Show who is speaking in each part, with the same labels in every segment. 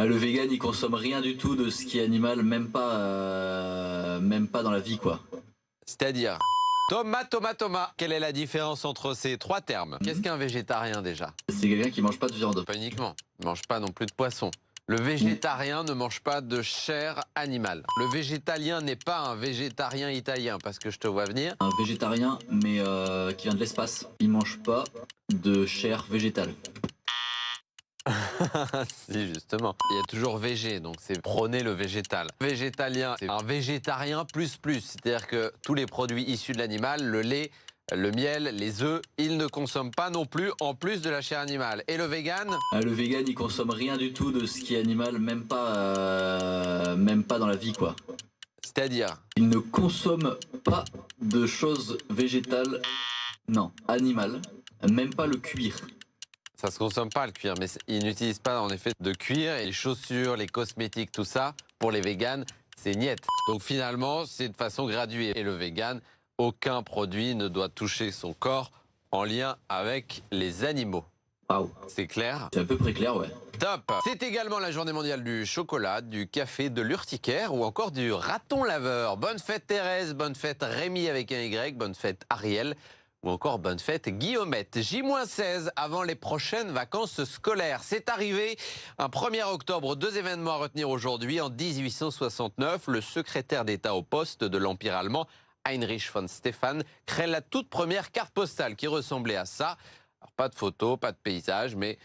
Speaker 1: Le vegan, il consomme rien du tout de ce qui est animal, même pas dans la vie, quoi.
Speaker 2: C'est-à-dire Thomas, quelle est la différence entre ces trois termes? Qu'est-ce qu'un végétarien déjà?
Speaker 1: C'est quelqu'un qui mange pas de viande.
Speaker 2: Pas uniquement, il ne mange pas non plus de poisson. Le végétarien ne mange pas de chair animale. Le végétalien n'est pas un végétarien italien, parce que je te vois venir.
Speaker 1: Un végétarien, mais qui vient de l'espace. Il mange pas de chair végétale.
Speaker 2: Si, justement. Il y a toujours végé, donc c'est prôner le végétal. Végétalien, c'est un végétarien plus. C'est-à-dire que tous les produits issus de l'animal, le lait, le miel, les œufs, ils ne consomment pas non plus en plus de la chair animale. Et le vegan?
Speaker 1: Le vegan, il consomme rien du tout de ce qui est animal, même pas dans la vie, quoi.
Speaker 2: C'est-à-dire?
Speaker 1: Il ne consomme pas de choses végétales, non, animales, même pas le cuir.
Speaker 2: Ça se consomme pas le cuir, mais ils n'utilisent pas en effet de cuir, et les chaussures, les cosmétiques, tout ça, pour les véganes, c'est niet. Donc finalement, c'est de façon graduée. Et le vegan, aucun produit ne doit toucher son corps en lien avec les animaux.
Speaker 1: Waouh.
Speaker 2: C'est clair?
Speaker 1: C'est à peu près clair, ouais.
Speaker 2: Top! C'est également la journée mondiale du chocolat, du café, de l'urticaire ou encore du raton laveur. Bonne fête Thérèse, bonne fête Rémi avec un Y, bonne fête Ariel ou encore bonne fête Guillaumette. J-16 avant les prochaines vacances scolaires. C'est arrivé un 1er octobre, deux événements à retenir aujourd'hui. En 1869, le secrétaire d'État au poste de l'Empire allemand, Heinrich von Stephan, crée la toute première carte postale qui ressemblait à ça. Alors, pas de photo, pas de paysage, mais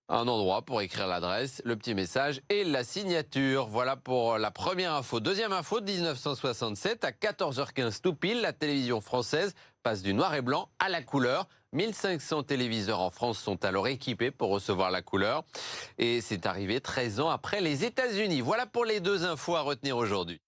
Speaker 2: un endroit pour écrire l'adresse, le petit message et la signature. Voilà pour la première info. Deuxième info, de 1967, à 14h15 tout pile, la télévision française passe du noir et blanc à la couleur. 1500 téléviseurs en France sont alors équipés pour recevoir la couleur. Et c'est arrivé 13 ans après les États-Unis. Voilà pour les deux infos à retenir aujourd'hui.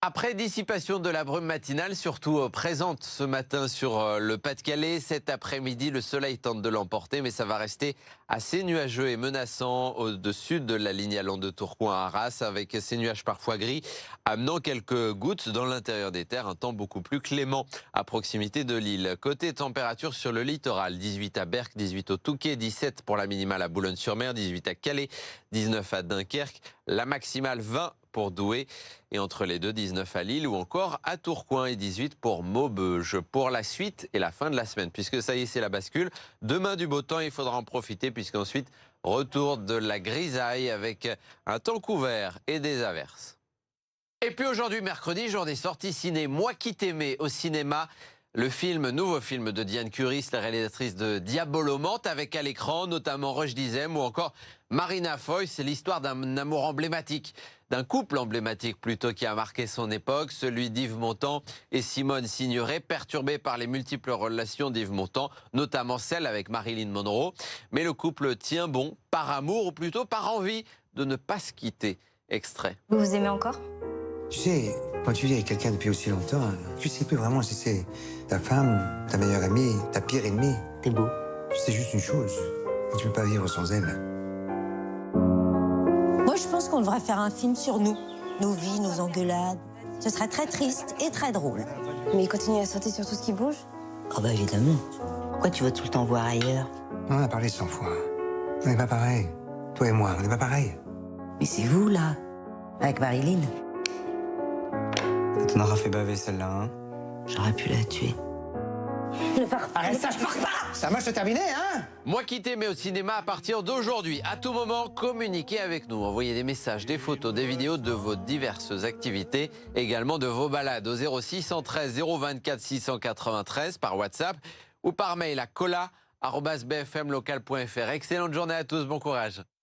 Speaker 2: Après dissipation de la brume matinale, surtout présente ce matin sur le Pas-de-Calais, cet après-midi, le soleil tente de l'emporter, mais ça va rester assez nuageux et menaçant au-dessus de la ligne allant de Tourcoing à Arras, avec ces nuages parfois gris, amenant quelques gouttes dans l'intérieur des terres, un temps beaucoup plus clément à proximité de l'île. Côté température sur le littoral, 18 à Berck, 18 au Touquet, 17 pour la minimale à Boulogne-sur-Mer, 18 à Calais, 19 à Dunkerque, la maximale 20 pour Douai et entre les deux 19 à Lille ou encore à Tourcoing et 18 pour Maubeuge. Pour la suite et la fin de la semaine, puisque ça y est, c'est la bascule. Demain du beau temps, il faudra en profiter puisqu'ensuite retour de la grisaille avec un temps couvert et des averses. Et puis aujourd'hui, mercredi, jour des sorties ciné. Moi qui t'aimais au cinéma. Le nouveau film de Diane Curis, la réalisatrice de Diabolomante, avec à l'écran notamment Roche Dizem ou encore Marina Foïs. C'est l'histoire d'un amour emblématique, d'un couple emblématique plutôt, qui a marqué son époque, celui d'Yves Montand et Simone Signoret, perturbé par les multiples relations d'Yves Montand, notamment celle avec Marilyn Monroe. Mais le couple tient bon, par amour ou plutôt par envie de ne pas se quitter. Extrait.
Speaker 3: Vous vous aimez encore?
Speaker 4: Tu sais, quand tu vis avec quelqu'un depuis aussi longtemps, tu sais plus vraiment si c'est ta femme, ta meilleure amie, ta pire ennemie.
Speaker 3: T'es beau.
Speaker 4: C'est juste une chose. Tu peux pas vivre sans elle.
Speaker 5: Moi, je pense qu'on devrait faire un film sur nous. Nos vies, nos engueulades. Ce serait très triste et très drôle.
Speaker 3: Mais il continue à sauter sur tout ce qui bouge?
Speaker 5: Oh bah évidemment. Pourquoi tu vas tout le temps voir ailleurs?
Speaker 4: On en a parlé 100 fois. On n'est pas pareil. Toi et moi, on n'est pas pareil.
Speaker 5: Mais c'est vous, là, avec Marilyn.
Speaker 4: T'en auras fait baver celle-là, hein?
Speaker 5: J'aurais pu la tuer.
Speaker 4: Arrête ça, je pars pas! Ça marche, c'est terminé, hein?
Speaker 2: Moi qui t'aimais au cinéma à partir d'aujourd'hui. À tout moment, communiquez avec nous. Envoyez des messages, des photos, des vidéos de vos diverses activités, également de vos balades au 0613 024 693 par WhatsApp ou par mail à cola@bfmlocal.fr. Excellente journée à tous, bon courage.